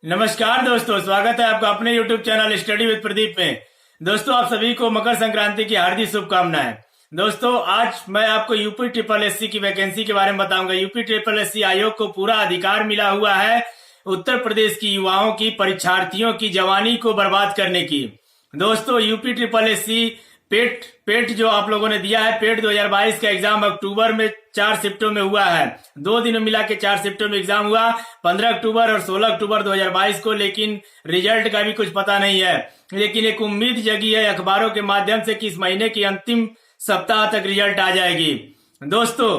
नमस्कार दोस्तों, स्वागत है आपका अपने YouTube channel study with Pradeep में। दोस्तों, आप सभी को मकर संक्रांति की हार्दिक शुभकामनाएं। दोस्तों, आज मैं आपको यूपी ट्रिपल एससी की वैकेंसी के बारे में बताऊंगा। यूपी ट्रिपल एससी आयोग को पूरा अधिकार मिला हुआ है उत्तर प्रदेश की युवाओं की, परीक्षार्थियों की जवानी को बर्बाद करने की। दोस्तों, यूपी ट्रिपल एससी पेट जो आप लोगों ने दिया है, पेट 2022 का एग्जाम अक्टूबर में 4 शिफ्टों में हुआ है। 2 दिन मिला के 4 शिफ्टों में एग्जाम हुआ, 15 अक्टूबर और 16 अक्टूबर 2022 को। लेकिन रिजल्ट का भी कुछ पता नहीं है। लेकिन एक उम्मीद जगी है अखबारों के माध्यम से कि इस महीने की अंतिम सप्ताह तक रिजल्ट आ जाएगी। दोस्तों,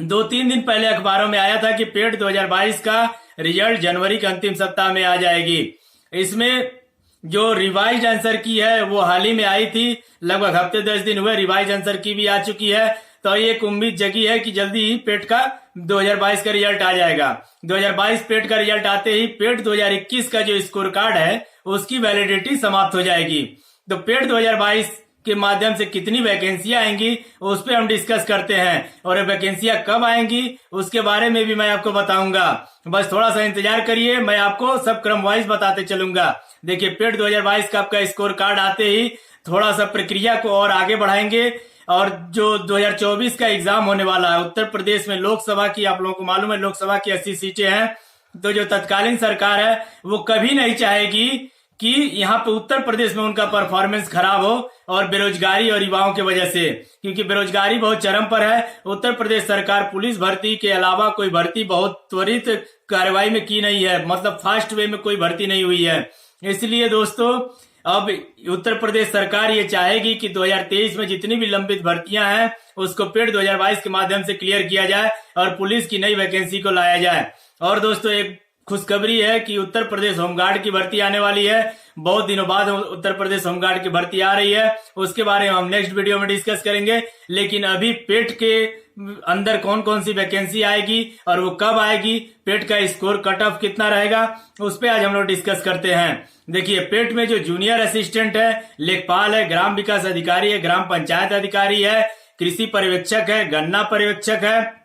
2-3 दिन पहले अखबारों में आया था कि पेट 2022 का रिजल्ट जनवरी के अंतिम सप्ताह में आ जाएगी। इसमें जो रिवाइज आंसर की है वो हाल ही में आई थी, लगभग हफ्ते 10 दिन हुए, रिवाइज आंसर की भी आ चुकी है। तो एक उम्मीद जगी है कि जल्दी ही पेट का 2022 का रिजल्ट आ जाएगा। 2022 पेट का रिजल्ट आते ही पेट 2021 का जो स्कोर कार्ड है उसकी वैलिडिटी समाप्त हो जाएगी। तो पेट 2022 के माध्यम से कितनी वैकेंसियां आएंगी उस पर हम डिस्कस करते हैं, और वैकेंसियां कब आएंगी उसके बारे में भी मैं आपको बताऊंगा। बस थोड़ा सा इंतजार करिए, मैं आपको सब क्रम वाइज बताते चलूंगा। देखिए, पेट 2022 का आपका स्कोर कार्ड आते ही थोड़ा सा प्रक्रिया को और आगे बढ़ाएंगे। और जो 2024 का एग्जाम होने वाला है उत्तर प्रदेश में, लोकसभा की, आप लोगों को मालूम है लोकसभा की 80 सीटें हैं। तो जो तत्कालीन सरकार है वो कभी नहीं चाहेगी कि यहाँ पे उत्तर प्रदेश में उनका परफॉर्मेंस खराब हो, और बेरोजगारी और युवाओं की वजह से, क्योंकि बेरोजगारी बहुत चरम पर है। उत्तर प्रदेश सरकार पुलिस भर्ती के अलावा कोई भर्ती बहुत त्वरित कार्रवाई में की नहीं है, मतलब फास्ट वे में कोई भर्ती नहीं हुई है। इसलिए दोस्तों, अब उत्तर प्रदेश सरकार ये चाहेगी कि 2023 में जितनी भी लंबित भर्तियां हैं उसको पेट 2022 के माध्यम से क्लियर किया जाए और पुलिस की नई वैकेंसी को लाया जाए। और दोस्तों, एक खुशखबरी है कि उत्तर प्रदेश होमगार्ड की भर्ती आने वाली है। बहुत दिनों बाद उत्तर प्रदेश होमगार्ड की भर्ती आ रही है, उसके बारे में हम नेक्स्ट वीडियो में डिस्कस करेंगे। लेकिन अभी पेट के अंदर कौन कौन सी वैकेंसी आएगी और वो कब आएगी, पेट का स्कोर कट ऑफ कितना रहेगा, उस पर आज हम लोग डिस्कस करते हैं। देखिए, पेट में जो जूनियर असिस्टेंट है, लेखपाल है, ग्राम विकास अधिकारी है, ग्राम पंचायत अधिकारी है, कृषि पर्यवेक्षक है, गन्ना पर्यवेक्षक है,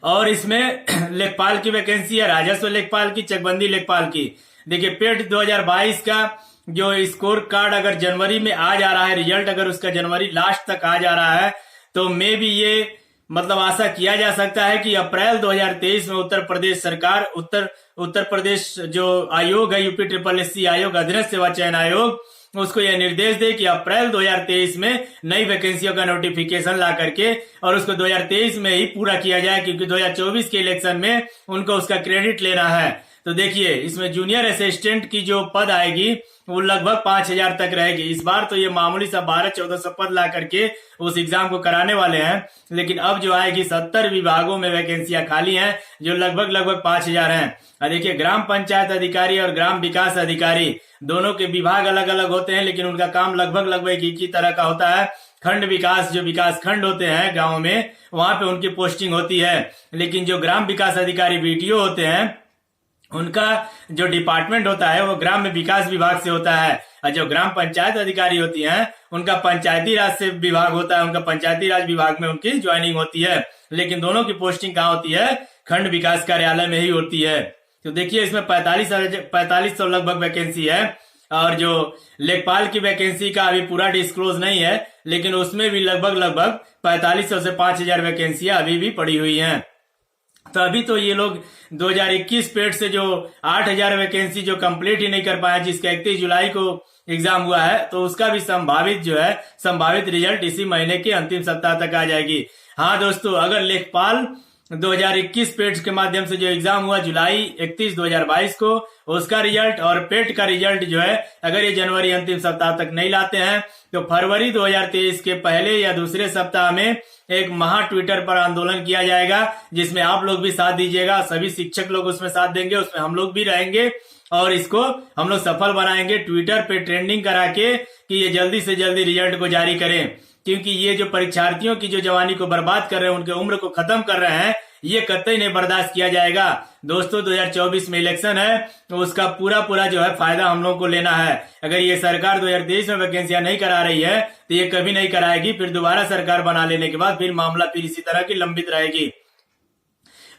और इसमें लेखपाल की वैकेंसी है, राजस्व लेखपाल की, चकबंदी लेखपाल की। देखिए, पेट 2022 का जो स्कोर कार्ड अगर जनवरी में आ जा रहा है, रिजल्ट अगर उसका जनवरी लास्ट तक आ जा रहा है, तो मे भी ये मतलब आशा किया जा सकता है कि अप्रैल 2023 में उत्तर प्रदेश सरकार, उत्तर प्रदेश जो आयोग है, यूपी ट्रिपल एससी आयोग, अधीनस्थ सेवा चयन आयोग, उसको यह निर्देश दे कि अप्रैल 2023 में नई वैकेंसियों का नोटिफिकेशन ला करके और उसको 2023 में ही पूरा किया जाए, क्योंकि 2024 के इलेक्शन में उनको उसका क्रेडिट लेना है। तो देखिए, इसमें जूनियर असिस्टेंट की जो पद आएगी वो लगभग 5000 तक रहेगी। इस बार तो ये मामूली सा 1200-1400 पद ला करके उस एग्जाम को कराने वाले हैं। लेकिन अब जो आएगी 70 विभागों में वैकेंसियां खाली हैं, जो लगभग 5000 हैं। और देखिए, ग्राम पंचायत अधिकारी और ग्राम विकास अधिकारी दोनों के विभाग अलग अलग होते हैं, लेकिन उनका काम लगभग एक ही तरह का होता है। खंड विकास, जो विकास खंड होते हैं गाँव में, वहां पे उनकी पोस्टिंग होती है। लेकिन जो ग्राम विकास अधिकारी बीडीओ होते हैं, उनका जो डिपार्टमेंट होता है वो ग्राम में विकास विभाग से होता है। और जो ग्राम पंचायत अधिकारी होती हैं उनका पंचायती राज से विभाग होता है, उनका पंचायती राज विभाग में उनकी ज्वाइनिंग होती है। लेकिन दोनों की पोस्टिंग कहाँ होती है? खंड विकास कार्यालय में ही होती है। तो देखिए, इसमें 4500 लगभग वैकेंसी है। और जो लेखपाल की वैकेंसी का अभी पूरा डिस्क्लोज नहीं है, लेकिन उसमें भी लगभग 4500 से 5000 वैकेंसियां अभी भी पड़ी हुई हैं। तो अभी तो ये लोग 2021 पेट से जो 8000 वैकेंसी जो कंप्लीट ही नहीं कर पाए, जिसका 31 जुलाई को एग्जाम हुआ है, तो उसका भी संभावित रिजल्ट इसी महीने के अंतिम सप्ताह तक आ जाएगी। हाँ दोस्तों, अगर लेखपाल 2021 पेट के माध्यम से जो एग्जाम हुआ जुलाई 31 2022 को, उसका रिजल्ट और पेट का रिजल्ट जो है, अगर ये जनवरी अंतिम सप्ताह तक नहीं लाते हैं तो फरवरी 2023 के पहले या दूसरे सप्ताह में एक महा ट्विटर पर आंदोलन किया जाएगा, जिसमें आप लोग भी साथ दीजिएगा। सभी शिक्षक लोग उसमें साथ देंगे, उसमें हम लोग भी रहेंगे, और इसको हम लोग सफल बनाएंगे। ट्विटर पे ट्रेंडिंग करा के कि ये जल्दी से जल्दी रिजल्ट को जारी करें, क्योंकि ये जो परीक्षार्थियों की जो जवानी को बर्बाद कर रहे हैं, उनके उम्र को खत्म कर रहे हैं, ये कतई नहीं बर्दाश्त किया जाएगा। दोस्तों, 2024 में इलेक्शन है, तो उसका पूरा जो है फायदा हम लोग को लेना है। अगर ये सरकार 2023 में वैकेंसियां नहीं करा रही है तो ये कभी नहीं कराएगी। फिर दोबारा सरकार बना लेने के बाद फिर मामला फिर इसी तरह की लंबित रहेगी।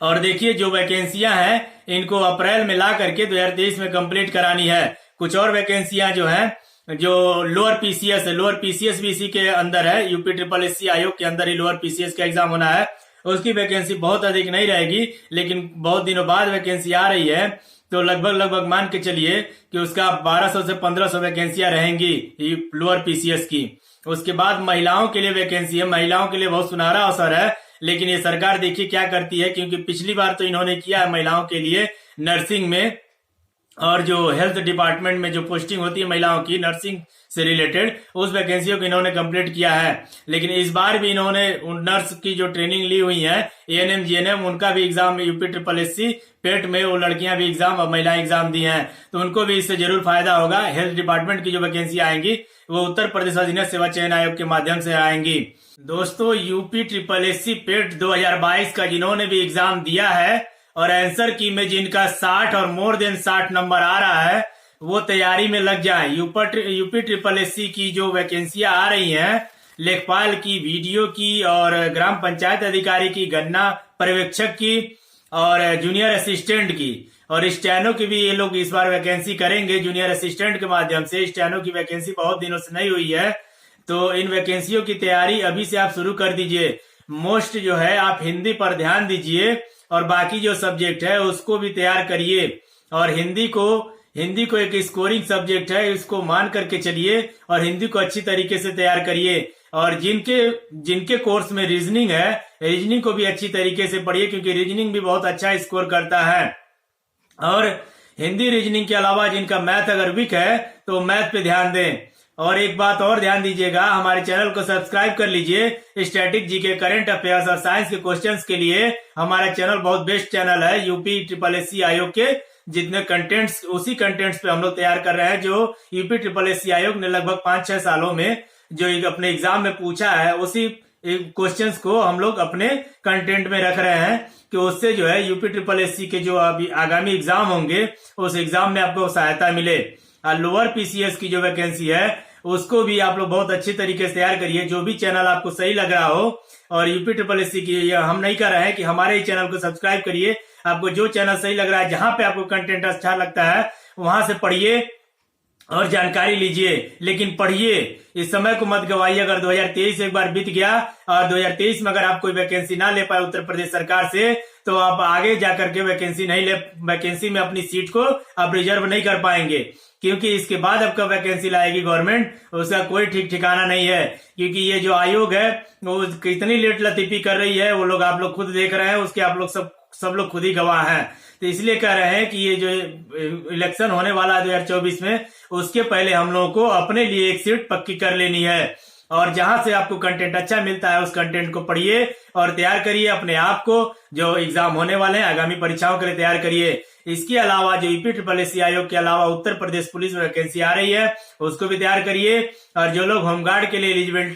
और देखिए जो वैकेंसियां हैं इनको अप्रैल में ला करके 2023 में कंप्लीट करानी है। कुछ और वैकेंसियां जो हैं जो लोअर पीसीएस है, लोअर पीसीएस भी इसी के अंदर है, यूपी ट्रिपल एससी आयोग के अंदर ही लोअर पीसीएस का एग्जाम होना है। उसकी वैकेंसी बहुत अधिक नहीं रहेगी, लेकिन बहुत दिनों बाद वैकेंसी आ रही है, तो लगभग मान के चलिए कि उसका 1200 से 1500 वैकेंसियां रहेंगी लोअर पीसीएस की। उसके बाद महिलाओं के लिए वैकेंसी है, महिलाओं के लिए बहुत सुनहरा अवसर है, लेकिन ये सरकार देखिए क्या करती है, क्योंकि पिछली बार तो इन्होंने किया है महिलाओं के लिए नर्सिंग में और जो हेल्थ डिपार्टमेंट में जो पोस्टिंग होती है महिलाओं की नर्सिंग से रिलेटेड, उस वैकेंसियों को इन्होंने कंप्लीट किया है। लेकिन इस बार भी इन्होंने नर्स की जो ट्रेनिंग ली हुई है एएनएम जीएनएम, उनका भी एग्जाम यूपी ट्रिपल एससी पेट में वो लड़कियां भी एग्जाम और महिलाएं एग्जाम दी हैं, तो उनको भी इससे जरूर फायदा होगा। हेल्थ डिपार्टमेंट की जो वैकेंसी आएंगी वो उत्तर प्रदेश अधीनस्थ सेवा चयन आयोग के माध्यम से आएंगी। दोस्तों यूपी ट्रिपल एससी पेट 2022 का जिन्होंने भी एग्जाम दिया है और आंसर की में जिनका 60 और मोर देन 60 नंबर आ रहा है, वो तैयारी में लग जाए। यूपी ट्रिपल एससी की जो वैकेंसियां आ रही हैं, लेखपाल की, वीडियो की और ग्राम पंचायत अधिकारी की, गन्ना पर्यवेक्षक की और जूनियर असिस्टेंट की और स्टेनो की भी ये लोग इस बार वैकेंसी करेंगे जूनियर असिस्टेंट के माध्यम से। स्टेनो की वैकेंसी बहुत दिनों से नहीं हुई है, तो इन वैकेंसियों की तैयारी अभी से आप शुरू कर दीजिए। मोस्ट जो है आप हिंदी पर ध्यान दीजिए और बाकी जो सब्जेक्ट है उसको भी तैयार करिए। और हिंदी को एक स्कोरिंग सब्जेक्ट है, इसको मान करके चलिए और हिंदी को अच्छी तरीके से तैयार करिए। और जिनके कोर्स में रीजनिंग है, रीजनिंग को भी अच्छी तरीके से पढ़िए, क्योंकि रीजनिंग भी बहुत अच्छा स्कोर करता है। और हिंदी रीजनिंग के अलावा जिनका मैथ अगर वीक है तो मैथ पे ध्यान दें। और एक बात और ध्यान दीजिएगा, हमारे चैनल को सब्सक्राइब कर लीजिए। स्टैटिक जीके, करंट अफेयर्स और साइंस के क्वेश्चंस के लिए हमारा चैनल बहुत बेस्ट चैनल है। यूपी ट्रिपल एससी आयोग के जितने कंटेंट्स, उसी कंटेंट्स पे हम लोग तैयार कर रहे हैं जो यूपी ट्रिपल एससी आयोग ने लगभग 5-6 सालों में जो अपने एग्जाम में पूछा है, उसी क्वेश्चंस को हम लोग अपने कंटेंट में रख रहे हैं कि उससे जो है यूपी ट्रिपल एससी के जो अभी आगामी एग्जाम होंगे उस एग्जाम में आपको सहायता मिले। लोअर पीसीएस की जो वैकेंसी है उसको भी आप लोग बहुत अच्छी तरीके से तैयार करिए। जो भी चैनल आपको सही लग रहा हो, और यूपी ट्रिपल एससी की हम नहीं कर रहे हैं कि हमारे ही चैनल को सब्सक्राइब करिए। आपको जो चैनल सही लग रहा है, जहां पे आपको कंटेंट अच्छा लगता है, वहां से पढ़िए और जानकारी लीजिए, लेकिन पढ़िए, इस समय को मत गवाइए। अगर 2023 एक बार बीत गया और 2023 में अगर आप कोई वैकेंसी ना ले पाए उत्तर प्रदेश सरकार से, तो आप आगे जाकर के वैकेंसी में अपनी सीट को आप रिजर्व नहीं कर पाएंगे, क्योंकि इसके बाद आपका वैकेंसी लाएगी गवर्नमेंट, उसका कोई ठीक ठिकाना नहीं है। क्योंकि ये जो आयोग है वो कितनी लेट लतीफी कर रही है, वो लोग आप लोग खुद देख रहे हैं, उसके आप लोग सब लोग खुद ही गवाह हैं। तो इसलिए कह रहे हैं कि ये जो इलेक्शन होने वाला है 2024 में, उसके पहले हम लोगों को अपने लिए एक सीट पक्की कर लेनी है। और जहां से आपको कंटेंट अच्छा मिलता है उस कंटेंट को पढ़िए और तैयार करिए अपने आप को, जो एग्जाम होने वाले हैं आगामी परीक्षाओं के लिए तैयार करिए। इसके अलावा जो यूपी ट्रिपल एससी आयोग के अलावा उत्तर प्रदेश पुलिस में वैकेंसी आ रही है, उसको भी तैयार करिए। और जो लोग होमगार्ड के लिए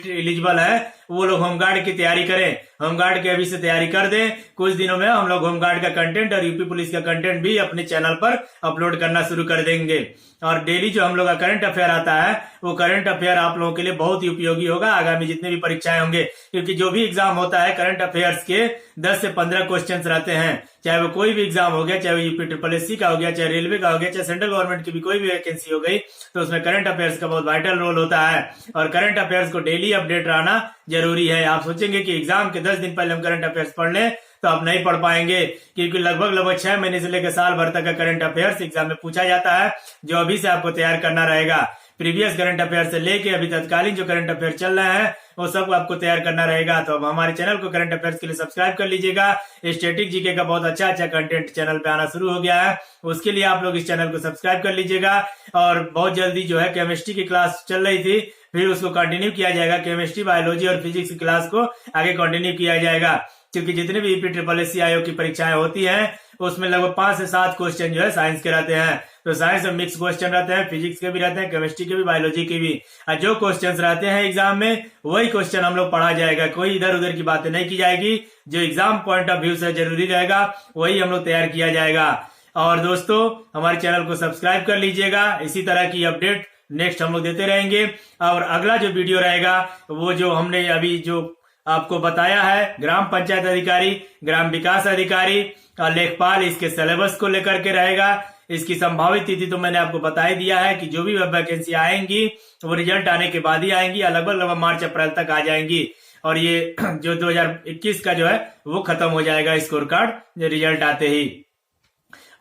एलिजिबल है, वो लोग होमगार्ड की तैयारी करें। होमगार्ड की अभी से तैयारी कर दें। कुछ दिनों में हम लोग होमगार्ड का कंटेंट और यूपी पुलिस का कंटेंट भी अपने चैनल पर अपलोड करना शुरू कर देंगे। और डेली जो हम लोग का करंट अफेयर आता है, वो करंट अफेयर आप लोगों के लिए बहुत ही उपयोगी होगा आगामी जितने भी परीक्षाएं होंगे। क्योंकि जो भी एग्जाम होता है करंट अफेयर्स के 10 से 15 क्वेश्चन रहते हैं, चाहे वो कोई भी एग्जाम हो गया, चाहे वो यूपी ट्रिपल एससी का हो गया, चाहे रेलवे का हो गया, चाहे सेंट्रल गवर्नमेंट की भी कोई भी वैकेंसी हो गई, तो उसमें करंट अफेयर्स का बहुत वाइटल रोल होता है। और करंट अफेयर्स को डेली अपडेट रहना जरूरी है। आप सोचेंगे कि एग्जाम के 10 दिन पहले हम करंट अफेयर्स पढ़ लें, तो आप नहीं पढ़ पाएंगे, क्योंकि लगभग 6 महीने से लेकर साल भर तक का करंट अफेयर्स एग्जाम में पूछा जाता है, जो अभी से आपको तैयार करना रहेगा। प्रीवियस करंट अफेयर से लेके अभी तत्कालीन जो करंट अफेयर चल रहे हैं, वो सब आपको तैयार करना रहेगा। तो अब हमारे चैनल को करंट अफेयर्स के लिए सब्सक्राइब कर लीजिएगा। स्टैटिक जीके का बहुत अच्छा कंटेंट चैनल पे आना शुरू हो गया है, उसके लिए आप लोग इस चैनल को सब्सक्राइब कर लीजिएगा। और बहुत जल्दी जो है केमिस्ट्री की क्लास चल रही थी, फिर उसको कंटिन्यू किया जाएगा। केमिस्ट्री, बायोलॉजी और फिजिक्स की क्लास को आगे कंटिन्यू किया जाएगा, क्योंकि जितने भी यूपी ट्रिपल एससी आयोग की परीक्षाएं होती हैं उसमें लगभग 5 से 7 क्वेश्चन जो है साइंस के रहते हैं। तो साइंस में मिक्स क्वेश्चन रहते हैं, फिजिक्स के भी रहते हैं, केमिस्ट्री के भी, बायोलॉजी के भी। और जो क्वेश्चंस रहते हैं एग्जाम में, वही क्वेश्चन हम लोग पढ़ा जाएगा। कोई इधर उधर की बातें नहीं की जाएगी। जो एग्जाम पॉइंट ऑफ व्यू से जरूरी रहेगा वही हम लोग तैयार किया जाएगा। और दोस्तों हमारे चैनल को सब्सक्राइब कर लीजिएगा, इसी तरह की अपडेट नेक्स्ट हम लोग देते रहेंगे। और अगला जो वीडियो रहेगा वो जो हमने अभी जो आपको बताया है। ग्राम पंचायत अधिकारी, ग्राम विकास अधिकारी का लेखपाल इसके सिलेबस को लेकर के रहेगा। इसकी संभावित तिथि तो मैंने आपको बता ही दिया है कि जो भी वैकेंसी आएंगी वो रिजल्ट आने के बाद ही आएंगी, लगभग मार्च अप्रैल तक आ जाएंगी। और ये जो 2021 का जो है वो खत्म हो जाएगा स्कोर कार्ड रिजल्ट आते ही।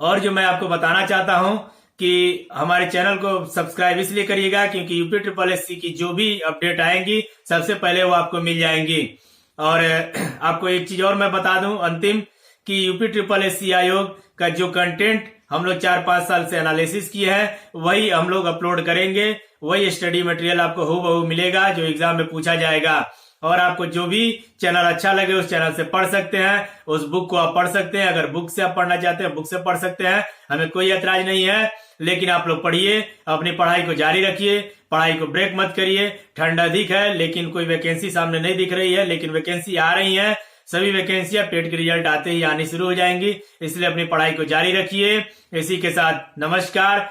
और जो मैं आपको बताना चाहता हूं कि हमारे चैनल को सब्सक्राइब इसलिए करिएगा क्योंकि यूपी ट्रिपल एससी की जो भी अपडेट आएंगी सबसे पहले वो आपको मिल जाएंगी। और आपको एक चीज और मैं बता दूं अंतिम कि यूपी ट्रिपल एससी आयोग का जो कंटेंट हम लोग 4-5 साल से एनालिसिस किए हैं वही हम लोग अपलोड करेंगे। वही स्टडी मटेरियल आपको हूबहू मिलेगा जो एग्जाम में पूछा जाएगा। और आपको जो भी चैनल अच्छा लगे उस चैनल से पढ़ सकते हैं, उस बुक को आप पढ़ सकते हैं। अगर बुक से आप पढ़ना चाहते हैं बुक से पढ़ सकते हैं, हमें कोई ऐतराज नहीं है। लेकिन आप लोग पढ़िए, अपनी पढ़ाई को जारी रखिए, पढ़ाई को ब्रेक मत करिए। ठंड अधिक है लेकिन कोई वैकेंसी सामने नहीं दिख रही है, लेकिन वैकेंसी आ रही है। सभी वैकेंसियां टेट के रिजल्ट आते ही आनी शुरू हो जाएंगी, इसलिए अपनी पढ़ाई को जारी रखिए। इसी के साथ नमस्कार।